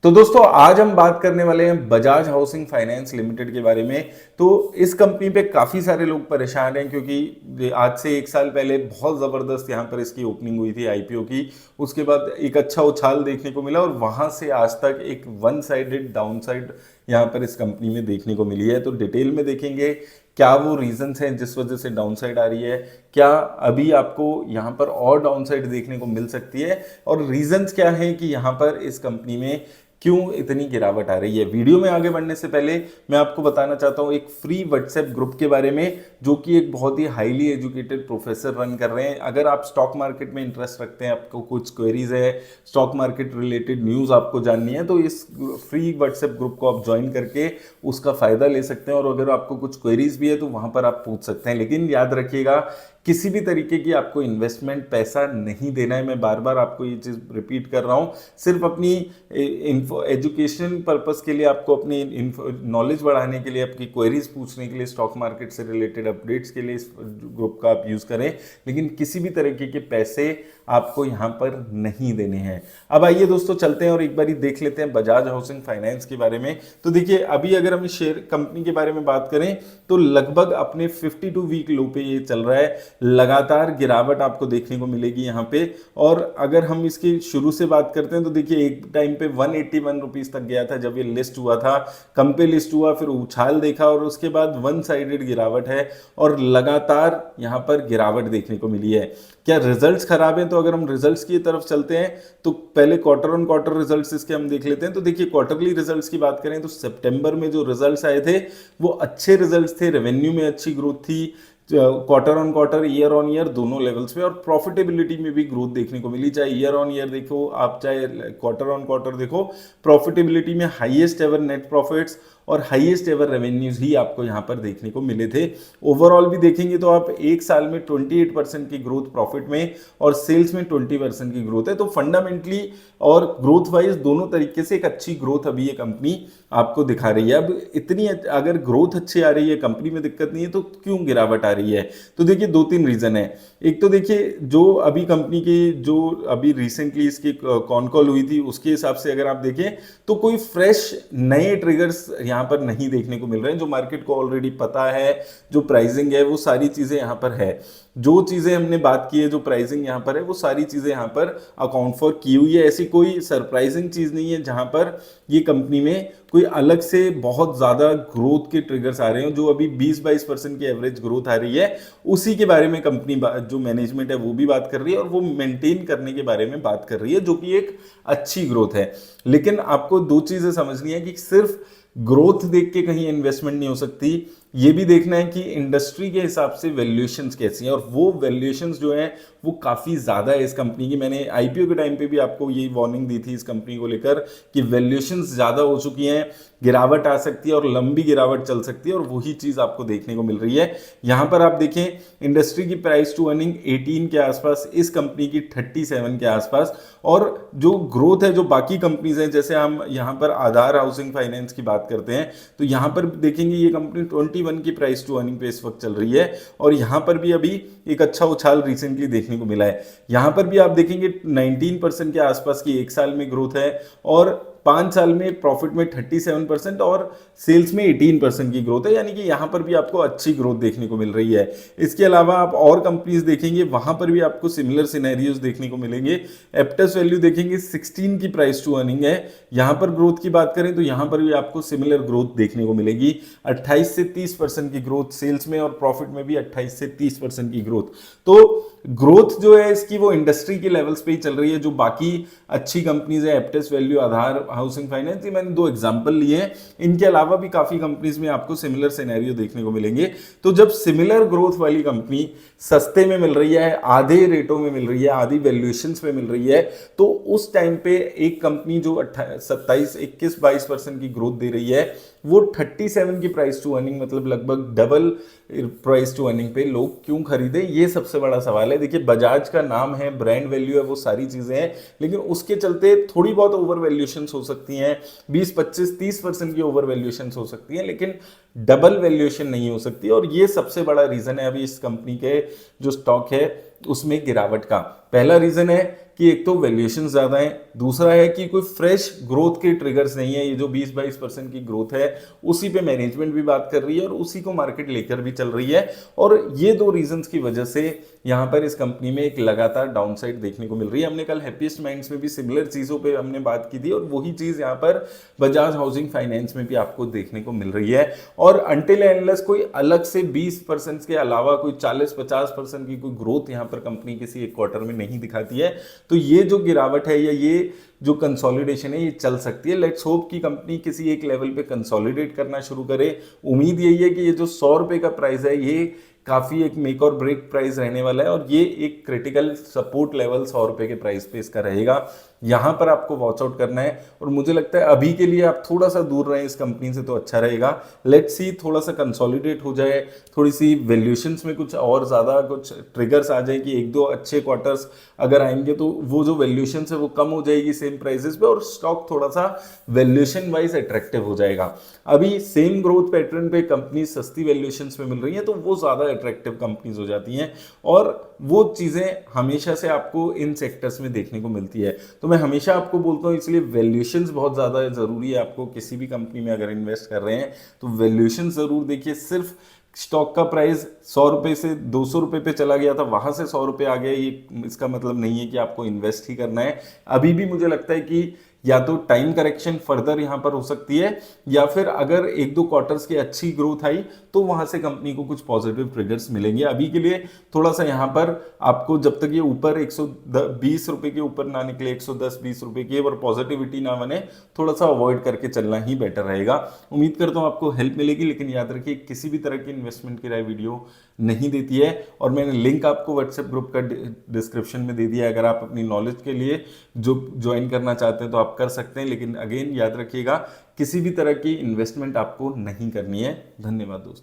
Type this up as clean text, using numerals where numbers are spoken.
तो दोस्तों आज हम बात करने वाले हैं बजाज हाउसिंग फाइनेंस लिमिटेड के बारे में। तो इस कंपनी पे काफ़ी सारे लोग परेशान हैं क्योंकि आज से एक साल पहले बहुत ज़बरदस्त यहाँ पर इसकी ओपनिंग हुई थी आईपीओ की। उसके बाद एक अच्छा उछाल देखने को मिला और वहाँ से आज तक एक वन साइडेड डाउन साइड यहाँ पर इस कंपनी में देखने को मिली है। तो डिटेल में देखेंगे क्या वो रीजंस हैं जिस वजह से डाउन साइड आ रही है, क्या अभी आपको यहाँ पर और डाउन साइड देखने को मिल सकती है, और रीजंस क्या है कि यहाँ पर इस कंपनी में क्यों इतनी गिरावट आ रही है। वीडियो में आगे बढ़ने से पहले मैं आपको बताना चाहता हूँ एक फ्री व्हाट्सएप ग्रुप के बारे में जो कि एक बहुत ही हाईली एजुकेटेड प्रोफेसर रन कर रहे हैं। अगर आप स्टॉक मार्केट में इंटरेस्ट रखते हैं, आपको कुछ क्वेरीज है, स्टॉक मार्केट रिलेटेड न्यूज़ आपको जाननी है, तो इस फ्री व्हाट्सएप ग्रुप को आप ज्वाइन करके उसका फ़ायदा ले सकते हैं। और अगर आपको कुछ क्वेरीज भी है तो वहाँ पर आप पूछ सकते हैं। लेकिन याद रखिएगा किसी भी तरीके की आपको इन्वेस्टमेंट पैसा नहीं देना है। मैं बार बार आपको ये चीज़ रिपीट कर रहा हूँ, सिर्फ अपनी एजुकेशन पर्पस के लिए, आपको अपनी नॉलेज बढ़ाने के लिए, आपकी क्वेरीज पूछने के लिए, स्टॉक मार्केट से रिलेटेड अपडेट्स के लिए इस ग्रुप का आप यूज़ करें। लेकिन किसी भी तरीके के पैसे आपको यहाँ पर नहीं देने हैं। अब आइए दोस्तों चलते हैं और एक बारी देख लेते हैं बजाज हाउसिंग फाइनेंस के बारे में। तो देखिए अभी अगर हम शेयर कंपनी के बारे में बात करें तो लगभग अपने 52 वीक लो पे ये चल रहा है। लगातार गिरावट आपको देखने को मिलेगी यहाँ पे। और अगर हम इसकी शुरू से बात करते हैं तो देखिए एक टाइम पे 181 रुपीज तक गया था जब ये लिस्ट हुआ था, कम पे लिस्ट हुआ, फिर उछाल देखा और उसके बाद वन साइडेड गिरावट है और लगातार यहाँ पर गिरावट देखने को मिली है। क्या रिजल्ट्स खराब हैं? तो अगर हम रिजल्ट्स की तरफ चलते हैं तो पहले क्वार्टर ऑन क्वार्टर रिजल्ट्स इसके हम देख लेते हैं। तो देखिए क्वार्टरली रिजल्ट्स की बात करें तो सितंबर में जो रिजल्ट्स आए थे वो अच्छे रिजल्ट्स थे। रेवेन्यू में अच्छी ग्रोथ थी, quarter on quarter, year on year दोनों लेवल्स पे, और प्रॉफिटेबिलिटी में भी ग्रोथ देखने को मिली। चाहे ईयर ऑन ईयर देखो आप, चाहे क्वार्टर ऑन क्वार्टर देखो, प्रॉफिटेबिलिटी में हाईएस्ट एवर नेट प्रॉफिट्स और हाईएस्ट एवर रेवेन्यूज ही आपको यहाँ पर देखने को मिले थे। ओवरऑल भी देखेंगे तो आप एक साल में 28% की ग्रोथ प्रॉफिट में और सेल्स में 20% की ग्रोथ है। तो फंडामेंटली और ग्रोथ वाइज दोनों तरीके से एक अच्छी ग्रोथ अभी ये कंपनी आपको दिखा रही है। अब इतनी अगर ग्रोथ अच्छी आ रही है, कंपनी में दिक्कत नहीं है, तो क्यों गिरावट आ रही है? तो देखिए दो तीन रीजन है। एक तो देखिए जो अभी कंपनी की जो अभी रिसेंटली इसकी कॉन कॉल हुई थी उसके हिसाब से अगर आप देखें तो कोई फ्रेश नए ट्रिगर्स यहाँ पर नहीं देखने को मिल रहे हैं। जो मार्केट को ऑलरेडी पता है, जो प्राइसिंग है, वो सारी चीजें यहाँ पर है। जो चीजें हमने बात की है, जो प्राइसिंग यहाँ पर है, वो सारी चीजें यहाँ पर अकाउंट फॉर की हुई है। ऐसी कोई सरप्राइजिंग चीज नहीं है जहां पर ये कंपनी में कोई अलग से बहुत ज्यादा ग्रोथ के ट्रिगर्स आ रहे हैं। जो अभी 20-22% की एवरेज ग्रोथ आ रही है उसी के बारे में कंपनी जो मैनेजमेंट है वो भी बात कर रही है और वो मेंटेन करने के बारे में बात कर रही है, जो कि एक अच्छी ग्रोथ है। लेकिन आपको दो चीजें समझनी है कि सिर्फ ग्रोथ देख के कहीं इन्वेस्टमेंट नहीं हो सकती, ये भी देखना है कि इंडस्ट्री के हिसाब से वैल्यूएशंस कैसी हैं। और वो वैल्यूएशंस जो हैं वो काफ़ी ज़्यादा है इस कंपनी की। मैंने आईपीओ के टाइम पे भी आपको ये वार्निंग दी थी इस कंपनी को लेकर कि वैल्यूएशंस ज़्यादा हो चुकी हैं, गिरावट आ सकती है और लंबी गिरावट चल सकती है, और वही चीज़ आपको देखने को मिल रही है। यहाँ पर आप देखें इंडस्ट्री की प्राइस टू अर्निंग 18 के आसपास, इस कंपनी की 37 के आसपास। और जो ग्रोथ है जो बाकी कंपनीज हैं, जैसे हम यहाँ पर आधार हाउसिंग फाइनेंस की बात करते हैं तो यहाँ पर देखेंगे ये कंपनी 21 की प्राइस टू अर्निंग पे इस वक्त चल रही है और यहाँ पर भी अभी एक अच्छा उछाल रिसेंटली देखने को मिला है। यहाँ पर भी आप देखेंगे 19% के आसपास की एक साल में ग्रोथ है और 5 साल में प्रॉफिट में 37% और सेल्स में 18% की ग्रोथ है। यानी कि यहाँ पर भी आपको अच्छी ग्रोथ देखने को मिल रही है। इसके अलावा आप और कंपनीज देखेंगे वहां पर भी आपको सिमिलर सिनेरियोज देखने को मिलेंगे। एप्टस वैल्यू देखेंगे 16 की प्राइस टू अर्निंग है। यहाँ पर ग्रोथ की बात करें तो यहाँ पर भी आपको सिमिलर ग्रोथ देखने को मिलेगी, 28 से 30% की ग्रोथ सेल्स में और प्रॉफिट में भी 28 से 30% की ग्रोथ। तो ग्रोथ जो है इसकी वो इंडस्ट्री के लेवल्स पे ही चल रही है। जो बाकी अच्छी कंपनीज है, एप्टस वैल्यू, आधार हाउसिंग फाइनेंस, ये मैंने दो एग्जांपल लिए हैं। इनके अलावा भी काफी कंपनीज में आपको सिमिलर सिनेरियो देखने को मिलेंगे। तो जब सिमिलर ग्रोथ वाली कंपनी सस्ते में मिल रही है, आधे रेटों में मिल रही है, आधी वैल्यूएशंस में मिल रही है, तो उस टाइम पे एक कंपनी जो 27, 21, 22% की ग्रोथ दे रही है वो 37 की प्राइस टू अर्निंग, मतलब लगभग डबल प्राइस टू अर्निंग पे लोग क्यों खरीदे, ये सबसे बड़ा सवाल है। देखिए बजाज का नाम है, ब्रांड वैल्यू है, वो सारी चीजें हैं, लेकिन उसके चलते थोड़ी बहुत ओवर वैल्यूएशंस हो सकती हैं, 20, 25, 30% की ओवर वैल्यूएशंस हो सकती हैं, लेकिन डबल वैल्यूएशन नहीं हो सकती। और ये सबसे बड़ा रीजन है अभी इस कंपनी के जो स्टॉक है उसमें गिरावट का। पहला रीजन है कि एक तो वैल्यूएशन ज्यादा है, दूसरा है कि कोई फ्रेश ग्रोथ के ट्रिगर्स नहीं है। ये जो 20-22% की ग्रोथ है उसी पे मैनेजमेंट भी बात कर रही है और उसी को मार्केट लेकर भी चल रही है, और ये दो रीजंस की वजह से यहाँ पर इस कंपनी में एक लगातार डाउनसाइड देखने को मिल रही है। हमने कल हैप्पीएस्ट माइंड्स में भी सिमिलर चीजों पे हमने बात की थी और वही चीज यहाँ पर बजाज हाउसिंग फाइनेंस में भी आपको देखने को मिल रही है। और अनटिल एंडलेस कोई अलग से 20% के अलावा कोई 40-50% की कोई ग्रोथ यहाँ पर कंपनी किसी एक क्वार्टर में नहीं दिखाती है, तो ये जो गिरावट है या ये जो कंसोलिडेशन है ये चल सकती है। लेट्स होप कि कंपनी किसी एक लेवल पे कंसोलिडेट करना शुरू करे। उम्मीद यही है कि ये जो 100 रुपए का प्राइस है ये काफी एक मेक और ब्रेक प्राइस रहने वाला है और ये एक क्रिटिकल सपोर्ट लेवल 100 रुपए के प्राइस पे इसका रहेगा। यहां पर आपको वॉच आउट करना है और मुझे लगता है अभी के लिए आप थोड़ा सा दूर रहें इस कंपनी से तो अच्छा रहेगा। लेट्स सी थोड़ा सा कंसोलिडेट हो जाए, थोड़ी सी वैल्यूएशंस में कुछ और ज्यादा कुछ ट्रिगर्स आ जाए कि एक दो अच्छे क्वार्टर्स अगर आएंगे तो वो जो वैल्यूएशन है वो कम हो जाएगी सेम प्राइसेस पे और स्टॉक थोड़ा सा वैल्यूएशन वाइज अट्रैक्टिव हो जाएगा। अभी सेम ग्रोथ पैटर्न पे कंपनी सस्ती वैल्यूएशंस पे मिल रही है तो वो ज्यादा अट्रैक्टिव कंपनीज हो जाती हैं और वो चीजें हमेशा से आपको इन सेक्टर्स में देखने को मिलती है। तो मैं हमेशा आपको बोलता हूँ इसलिए वैल्यूएशंस बहुत ज़्यादा ज़रूरी है। आपको किसी भी कंपनी में अगर इन्वेस्ट कर रहे हैं तो वैल्यूएशन ज़रूर देखिए। सिर्फ स्टॉक का प्राइस 100 रुपए से 200 रुपए पे चला गया था, वहां से 100 रुपए आ गया, ये इसका मतलब नहीं है कि आपको इन्वेस्ट ही करना है। अभी भी मुझे लगता है कि या तो टाइम करेक्शन फर्दर यहां पर हो सकती है या फिर अगर एक दो क्वार्टर्स की अच्छी ग्रोथ आई तो वहां से कंपनी को कुछ पॉजिटिव ट्रिगर्स मिलेंगे। अभी के लिए थोड़ा सा यहां पर आपको जब तक ये ऊपर 120 रुपए के ऊपर ना निकले, 110-20 रुपए की और पॉजिटिविटी ना बने, थोड़ा सा अवॉइड करके चलना ही बेटर रहेगा। उम्मीद करता हूं आपको हेल्प मिलेगी, लेकिन याद रखिए किसी भी तरह की इन्वेस्टमेंट की राय वीडियो नहीं देती है और मैंने लिंक आपको व्हाट्सएप ग्रुप का डिस्क्रिप्शन में दे दिया है। अगर आप अपनी नॉलेज के लिए जो ज्वाइन करना चाहते हैं तो आप कर सकते हैं, लेकिन अगेन याद रखिएगा किसी भी तरह की इन्वेस्टमेंट आपको नहीं करनी है। धन्यवाद दोस्तों।